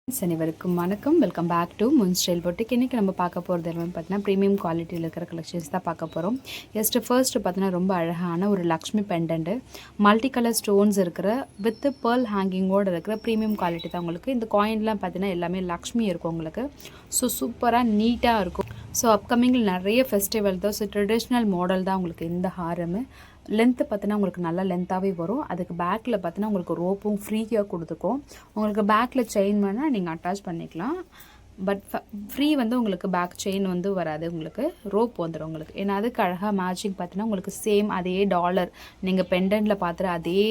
அனைவருக்கும் வணக்கம். Welcome back to முன் ஸ்டைல் பொட்டிக். இன்றைக்கி நம்ம பார்க்க போகிறது என்னன்னு பார்த்தீங்கன்னா ப்ரீமியம் குவாலிட்டியில் இருக்கிற கலெக்ஷன்ஸ் தான் பார்க்க போகிறோம். ஃபர்ஸ்ட்டு பார்த்தீங்கன்னா ரொம்ப அழகான ஒரு Lakshmi pendant multi colour stones இருக்கிற வித் பேர்ல் ஹேங்கிங்கோடு இருக்கிற ப்ரீமியம் குவாலிட்டி தான் உங்களுக்கு. இந்த காயின்லாம் பார்த்தீங்கன்னா எல்லாமே லக்ஷ்மி இருக்கும் உங்களுக்கு. ஸோ சூப்பராக நீட்டாக இருக்கும். ஸோ அப்கமிங்கில் நிறைய ஃபெஸ்டிவல் தான். ஸோ ட்ரெடிஷ்னல் மாடல் தான் உங்களுக்கு இந்த ஹாரமு. லென்த்து பார்த்தீங்கன்னா உங்களுக்கு நல்லா லென்த்தாகவே வரும். அதுக்கு பேக்கில் பார்த்தீங்கன்னா உங்களுக்கு ரோப்பும் ஃப்ரீயாக கொடுத்துருக்கோம். உங்களுக்கு பேக்கில் செயின் வேணால் நீங்கள் அட்டாச் பண்ணிக்கலாம். பட் ஃப்ரீ வந்து உங்களுக்கு பேக் செயின் வந்து வராது, உங்களுக்கு ரோப் வந்துடும் உங்களுக்கு. ஏன்னா அதுக்கு அழகாக மேட்சிங் பார்த்தீங்கன்னா உங்களுக்கு சேம் அதே டாலர் நீங்கள் பெண்டன்ட்டில் பார்த்துட்டு அதே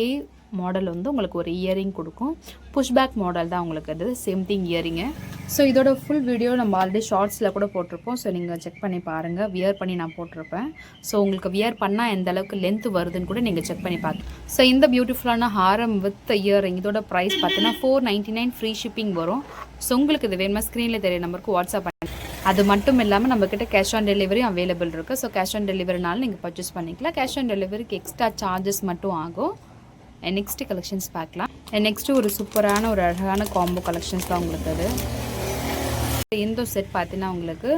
மாடல் வந்து உங்களுக்கு ஒரு இயரிங் கொடுக்கும். புஷ்பேக் மாடல் தான் உங்களுக்கு அது, சேம் திங் இயரிங்கு. ஸோ இதோட ஃபுல் வீடியோ நம்ம ஆல்ரெடி ஷார்ட்ஸில் கூட போட்டிருப்போம். ஸோ நீங்கள் செக் பண்ணி பாருங்கள். வியர் பண்ணி நான் போட்டிருப்பேன். ஸோ உங்களுக்கு வியர் பண்ணால் எந்த அளவுக்கு லென்த் வருதுன்னு கூட நீங்கள் செக் பண்ணி பார்த்து. ஸோ இந்த பியூட்டிஃபுல்லான ஹாரம் வித் இயரிங் இதோட ப்ரைஸ் பார்த்தீங்கன்னா 499 ஃப்ரீ ஷிப்பிங் வரும். ஸோ உங்களுக்கு இது வேணுமா ஸ்க்ரீனில் தெரிய நம்பருக்கு வாட்ஸ்அப் பண்ணி. அது மட்டும் இல்லாமல் நம்மக்கிட்ட கேஷ் ஆன் டெலிவரி அவைலபிள் இருக்குது. ஸோ கேஷ் ஆன் டெலிவரினாலும் நீங்கள் பர்ச்சேஸ் பண்ணிக்கலாம். கேஷ் ஆன் டெலிவரிக்கு எக்ஸ்ட்ரா சார்ஜஸ் மட்டும் ஆகும். நெக்ஸ்ட்டு கலெக்ஷன்ஸ் பார்க்கலாம். நெக்ஸ்ட்டு ஒரு சூப்பரான ஒரு அழகான காம்போ கலெக்ஷன்ஸ் தான் உங்களுக்கு. அது இந்த செட் பார்த்தீங்கன்னா உங்களுக்கு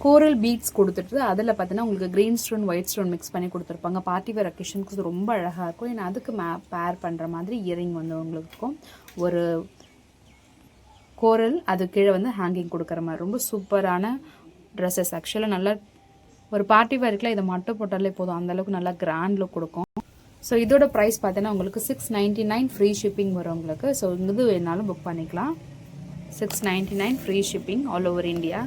கோரல் பீட்ஸ் கொடுத்துட்டு அதில் பார்த்தீங்கன்னா உங்களுக்கு green stone white stone mix பண்ணி கொடுத்துருப்பாங்க. பார்ட்டி வேர் அக்கேஷனுக்கு ரொம்ப அழகாக இருக்கும். ஏன்னா அதுக்கு பேர் பண்ணுற மாதிரி இயரிங் வந்து உங்களுக்கு இருக்கும். ஒரு கோரல் அது கீழே வந்து ஹேங்கிங் கொடுக்குற மாதிரி ரொம்ப சூப்பரான ட்ரெஸ்ஸஸ். ஆக்சுவலாக நல்லா ஒரு பார்ட்டி வேர்க்குலாம் இதை மட்டும் போட்டாலே போதும், அந்தளவுக்கு நல்லா கிராண்ட் லுக் கொடுக்கும். ஸோ இதோட ப்ரைஸ் பார்த்தீங்கன்னா உங்களுக்கு 699 ஃப்ரீ ஷிப்பிங் வரும் உங்களுக்கு. ஸோ இது வேணாலும் புக் பண்ணிக்கலாம். 699 free shipping all over India.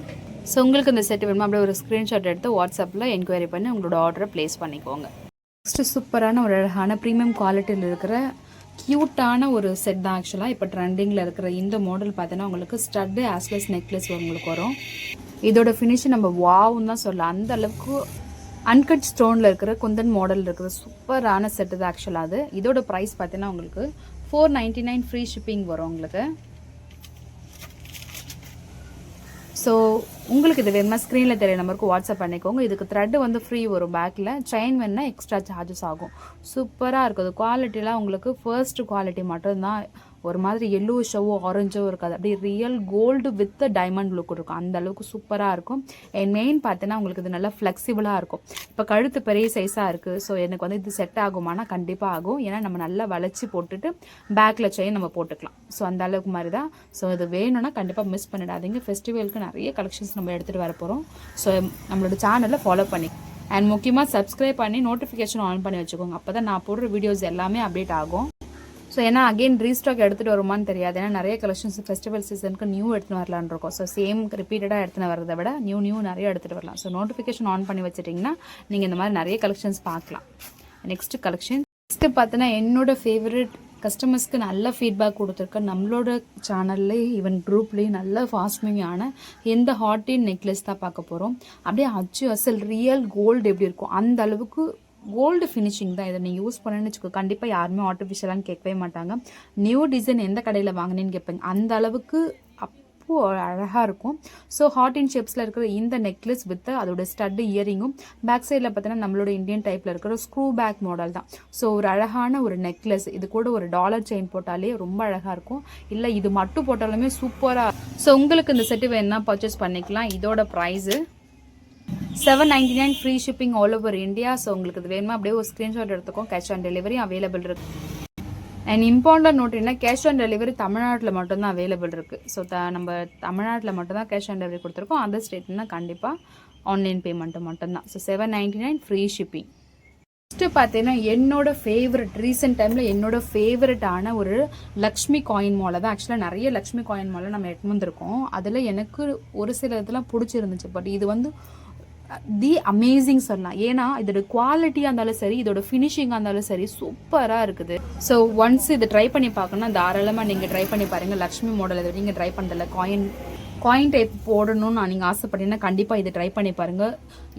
So உங்களுக்கு இந்த செட் வேணுமா அப்படியே ஒரு ஸ்க்ரீன்ஷாட் எடுத்து வாட்ஸ்அப்பில் என்கொயரி பண்ணி உங்களோட ஆர்டரை ப்ளேஸ் பண்ணிக்கோங்க. நெக்ஸ்ட்டு சூப்பரான ஒரு அழகான ப்ரீமியம் குவாலிட்டியில் இருக்கிற க்யூட்டான ஒரு செட் தான். ஆக்சுவலாக இப்போ ட்ரெண்டிங்கில் இருக்கிற இந்த மாடல் பார்த்தீங்கன்னா உங்களுக்கு ஸ்டட்டு ஆஸ்லெஸ் நெக்லஸ் உங்களுக்கு வரும். இதோட ஃபினிஷிங் நம்ம வாவ்னு தான் சொல்லலாம். அந்த அளவுக்கு அன்கட் ஸ்டோனில் இருக்கிற குந்தன் மாடல் இருக்கிற சூப்பரான செட்டு தான் ஆக்சுவலாக அது. இதோட ப்ரைஸ் பார்த்தீங்கன்னா உங்களுக்கு 499 ஃப்ரீ ஷிப்பிங் வரும் உங்களுக்கு. ஸோ உங்களுக்கு இது வேணுமா ஸ்க்ரீனில் தெரிய நம்பருக்கு வாட்ஸ்அப் பண்ணிக்கோங்க. இதுக்கு த்ரெட்டு வந்து ஃப்ரீ வரும். பேக்கில் செயின் வேணுன்னா எக்ஸ்ட்ரா சார்ஜஸ் ஆகும். சூப்பராக இருக்குது. குவாலிட்டிலாம் உங்களுக்கு ஃபர்ஸ்ட் குவாலிட்டி மட்டும்தான். ஒரு மாதிரி எல்லோ ஷோவோ ஆரஞ்சோ இருக்காது, அப்படியே real gold with diamond look இருக்கும். அந்த அளவுக்கு சூப்பராக இருக்கும். என் மெயின் பார்த்தீங்கன்னா உங்களுக்கு இது நல்லா ஃப்ளெக்சிபிளாக இருக்கும். இப்போ கழுத்து பெரிய சைஸாக இருக்குது. ஸோ எனக்கு வந்து இது செட் ஆகுமானா கண்டிப்பாக ஆகும். ஏன்னா நம்ம நல்லா வளைச்சி போட்டுட்டு பேக்கில் செயின் நம்ம போட்டுக்கலாம். ஸோ அந்த அளவுக்கு மாதிரி தான். ஸோ இது வேணும்னா கண்டிப்பாக மிஸ் பண்ணிடாதீங்க. ஃபெஸ்டிவலுக்கு நிறைய கலெக்ஷன்ஸ் நம்ம எடுத்துகிட்டு வர போகிறோம். ஸோ நம்மளோட சேனலில் ஃபாலோ பண்ணி அண்ட் முக்கியமாக சப்ஸ்கிரைப் பண்ணி நோட்டிஃபிகேஷன் ஆன் பண்ணி வச்சுக்கோங்க. அப்போ தான் நான் போடுற வீடியோஸ் எல்லாமே அப்டேட் ஆகும். ஸோ ஏன்னா அகெயின் ரீஸ்டாக் எடுத்துகிட்டு வருமானு தெரியாது. ஏன்னா நிறைய கலெக்ஷன்ஸ் ஃபெஸ்டிவல் சீசனுக்கு நியூ எடுத்துன்னு வரலான்னு இருக்கோம். ஸோ சேம் ரிப்பீட்டடாக எடுத்துன்னு வரதை விட நியூ நிறைய எடுத்துகிட்டு வரலாம். ஸோ நோட்டிஃபிகேஷன் ஆன் பண்ணி வச்சுட்டிங்கன்னா நீங்கள் இந்த மாதிரி நிறைய கலெக்ஷன்ஸ் பார்க்கலாம். நெக்ஸ்ட்டு பார்த்தீங்கன்னா என்னோட ஃபேவரட் கஸ்டமர்ஸ்க்கு நல்ல ஃபீட்பேக் கொடுத்துருக்க நம்மளோட சேனல்லே ஈவன் குரூப்லேயும் நல்ல ஃபாஸ்ட் மூவிங்கான எந்த ஹார்டின் நெக்லஸ் தான் பார்க்க போகிறோம். அப்படியே அச்சு அசல் ரியல் கோல்டு எப்படி இருக்கும் அந்த அளவுக்கு கோல்டு ஃபினிஷிங் தான். இதை நீங்கள் யூஸ் பண்ணணும்னு வச்சுக்கோ, கண்டிப்பாக யாருமே ஆர்டிஃபிஷியலான்னு கேட்கவே மாட்டாங்க. நியூ டிசைன் எந்த கடையில் வாங்கினேன்னு கேட்பேங்க. அந்த அளவுக்கு அப்போ அழகாக இருக்கும். ஸோ ஹார்ட் இன் ஷேப்ஸில் இருக்கிற இந்த நெக்லஸ் வித் அதோட ஸ்டட்டு இயரிங்கும் பேக் சைடில் பார்த்தீங்கன்னா நம்மளோட இந்தியன் டைப்பில் இருக்கிற ஸ்க்ரூ பேக் மாடல் தான். ஸோ ஒரு அழகான ஒரு நெக்லஸ். இது கூட ஒரு டாலர் செயின் போட்டாலே ரொம்ப அழகாக இருக்கும். இல்லை இது மட்டும் போட்டாலுமே சூப்பராக. ஸோ உங்களுக்கு இந்த செட்டு வேணுன்னா பர்ச்சேஸ் பண்ணிக்கலாம். இதோட price 799 free shipping all over India. So உங்களுக்கு இது வேணுமா அப்படியே ஒரு ஸ்க்ரீன்ஷாட் எடுத்துக்கோம். கேஷ் ஆன் டெலிவரி அவைலபிள் இருக்குது. அண்ட் இம்பார்ட்டன்ட் நோட் என்ன, கேஷ் ஆன் டெலிவரி தமிழ்நாட்டில் மட்டும்தான் அவைலபிள் இருக்குது. ஸோ நம்ம தமிழ்நாட்டில் மட்டும்தான் கேஷ் ஆன் டெலிவரி கொடுத்துருக்கோம். அதர் ஸ்டேட்னா கண்டிப்பாக ஆன்லைன் பேமெண்ட்டு மட்டும்தான். So 799 free shipping. நெக்ஸ்ட்டு பார்த்தீங்கன்னா என்னோட ஃபேவரட் ரீசெண்ட் டைமில் என்னோட ஃபேவரட்டான ஒரு லக்ஷ்மி காயின் மாலை தான். ஆக்சுவலாக நிறைய லக்ஷ்மி காயின் மாலை நம்ம எடுத்து வந்திருக்கோம். அதில் எனக்கு ஒரு சில இதெல்லாம் பிடிச்சிருந்துச்சு. பட் இது வந்து தி அமேசிங் சொல்லலாம். ஏன்னா இதோட குவாலிட்டியாக இருந்தாலும் சரி, இதோட ஃபினிஷிங்காக இருந்தாலும் சரி சூப்பராக இருக்குது. ஸோ ஒன்ஸ் இதை ட்ரை பண்ணி பார்க்கணும்னா தாராளமாக நீங்கள் ட்ரை பண்ணி பாருங்கள். லக்ஷ்மி மாடல் இதை நீங்கள் ட்ரை பண்ணுறதில்ல, காயின் டைப் போடணும்னு நீங்கள் ஆசைப்பட்டீங்கன்னா கண்டிப்பாக இதை ட்ரை பண்ணி பாருங்கள்.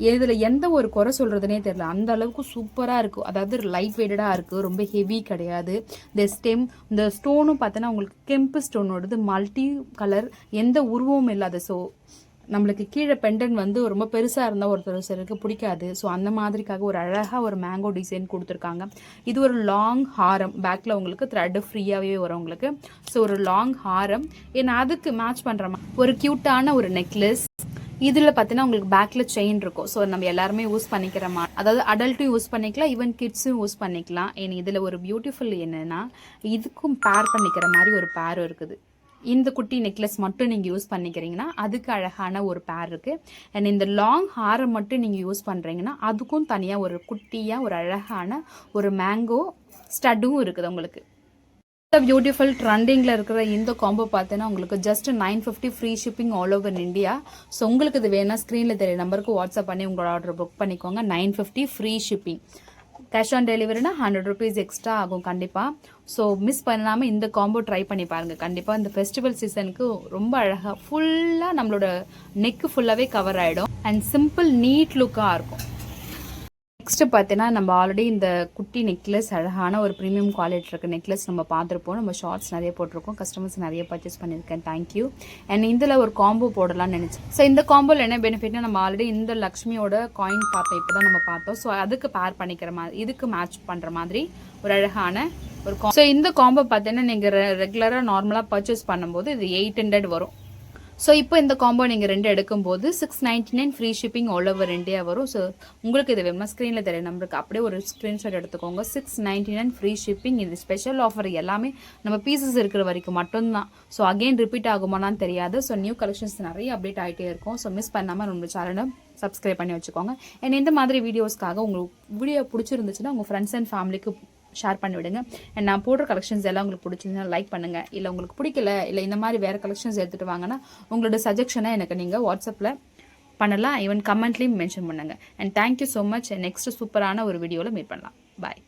இதில் எந்த ஒரு குறை சொல்கிறதுனே தெரியல, அந்த அளவுக்கு சூப்பராக இருக்கும். அதாவது லைட் வெயிட்டடாக இருக்குது, ரொம்ப ஹெவி கிடையாது. இந்த ஸ்டோனும் பார்த்தோன்னா உங்களுக்கு கெம்பு ஸ்டோனோடது மல்டி கலர், எந்த உருவமும் இல்லாத. ஸோ நம்மளுக்கு கீழே பெண்டன் வந்து ரொம்ப பெருசாக இருந்தால் ஒருத்தர் சிலருக்கு பிடிக்காது. ஸோ அந்த மாதிரிக்காக ஒரு அழகாக ஒரு மேங்கோ டிசைன் கொடுத்துருக்காங்க. இது ஒரு லாங் ஹாரம், பேக்கில் உங்களுக்கு த்ரெட்டு ஃப்ரீயாகவே வரும் உங்களுக்கு. ஸோ ஒரு லாங் ஹாரம், ஏன்னா அதுக்கு மேட்ச் பண்ணுற மாதிரி ஒரு க்யூட்டான ஒரு நெக்லஸ். இதில் பார்த்தீங்கன்னா உங்களுக்கு பேக்கில் செயின் இருக்கும். ஸோ நம்ம எல்லாருமே யூஸ் பண்ணிக்கிற மாதிரி, அதாவது அடல்ட்டும் யூஸ் பண்ணிக்கலாம், ஈவன் கிட்ஸும் யூஸ் பண்ணிக்கலாம். ஏன்னா இதில் ஒரு பியூட்டிஃபுல் என்னென்னா இதுக்கும் பேர் பண்ணிக்கிற மாதிரி ஒரு பேரும் இருக்குது. இந்த குட்டி நெக்லஸ் மட்டும் நீங்கள் யூஸ் பண்ணிக்கிறீங்கன்னா அதுக்கு அழகான ஒரு பேர் இருக்குது. அண்ட் இந்த லாங் ஹாரம் மட்டும் நீங்கள் யூஸ் பண்ணுறீங்கன்னா அதுக்கும் தனியாக ஒரு குட்டியாக ஒரு அழகான ஒரு மேங்கோ ஸ்டட்டும் இருக்குது உங்களுக்கு. பியூட்டிஃபுல் ட்ரெண்டிங்கில் இருக்கிற இந்த காம்போ பார்த்தீங்கன்னா உங்களுக்கு just 950 free shipping all over India. So உங்களுக்கு இது வேணால் ஸ்க்ரீனில் தெரிய நம்பருக்கு வாட்ஸ்அப் பண்ணி உங்களோட ஆர்டர் புக் பண்ணிக்கோங்க. 950 ஃப்ரீ ஷிப்பிங். கேஷ் ஆன் டெலிவரினா 100 rupees எக்ஸ்ட்ரா ஆகும் கண்டிப்பாக. ஸோ மிஸ் பண்ணாமல் இந்த காம்போ ட்ரை பண்ணி பாருங்கள். கண்டிப்பாக இந்த ஃபெஸ்டிவல் சீசனுக்கு ரொம்ப அழகாக ஃபுல்லாக நம்மளோட நெக்கு ஃபுல்லாகவே கவர் ஆகிடும் அண்ட் சிம்பிள் நீட் லுக்காக இருக்கும். நெக்ஸ்ட்டு பார்த்தீங்கன்னா நம்ம ஆல்ரெடி இந்த குட்டி நெக்லஸ் அழகான ஒரு ப்ரீமியம் குவாலிட்டி இருக்க நெக்லஸ் நம்ம பார்த்துருப்போம். நம்ம ஷார்ட்ஸ் நிறைய போட்டிருக்கோம், கஸ்டமர்ஸ் நிறைய பர்ச்சேஸ் பண்ணியிருக்கேன். தேங்க்யூ. அண்ட் இதில் ஒரு காம்போ போடலாம்னு நினச்சேன். ஸோ இந்த காம்போவில் என்ன பெனிஃபிட்னா நம்ம ஆல்ரெடி இந்த லக்ஷ்மியோட காயின் பார்த்தோம், இப்போ தான் நம்ம பார்த்தோம். ஸோ அதுக்கு பேர் பண்ணிக்கிற மாதிரி, இதுக்கு மேட்ச் பண்ணுற மாதிரி ஒரு அழகான ஒரு ஸோ இந்த காம்போ பார்த்தீங்கன்னா நீங்கள் ரெகுலராக நார்மலாக பர்ச்சேஸ் பண்ணும்போது இது 800 வரும். ஸோ இப்போ இந்த காம்போ நீங்கள் 2 எடுக்கும்போது 699 free shipping all over India வரும். ஸோ உங்களுக்கு இது வேணுமா ஸ்க்ரீனில் தெரிய நம்பருக்கு அப்படியே ஒரு ஸ்க்ரீன்ஷாட் எடுத்துக்கோங்க. 699 ஃப்ரீ ஷிப்பிங். இது ஸ்பெஷல் ஆஃபர் எல்லாமே நம்ம பீசஸ் இருக்கிற வரைக்கும் மட்டும்தான். ஸோ அகெயின் ரிப்பீட் ஆகுமானான்னு தெரியாது. ஸோ நியூ கலெக்ஷன்ஸ் நிறைய அப்டேட் ஆகிட்டே இருக்கும். ஸோ மிஸ் பண்ணாமல் நம்ம சேனலை சப்ஸ்கிரைப் பண்ணி வச்சுக்கோங்க. அண்ட் இந்த மாதிரி வீடியோஸ்க்காக உங்களுக்கு வீடியோ பிடிச்சிருந்துச்சுன்னா உங்கள் ஃப்ரெண்ட்ஸ் அண்ட் ஃபேமிலிக்கு ஷேர் பண்ணி விடுங்க. அண்ட் நான் போடுற கலெக்ஷன்ஸ் எல்லாம் உங்களுக்கு பிடிச்சிருந்தா லைக் பண்ணுங்கள். இல்லை உங்களுக்கு பிடிக்கல, இல்லை இந்த மாதிரி வேறு கலெக்ஷன்ஸ் எடுத்துகிட்டு வாங்கன்னா உங்களோட சஜஷனை எனக்கு நீங்கள் வாட்ஸ்அப்பில் பண்ணலாம், ஈவன் கமெண்ட்லேயும் மென்ஷன் பண்ணுங்கள். And thank you so much. Next சூப்பரான ஒரு வீடியோவில் மீட் பண்ணலாம். பாய்.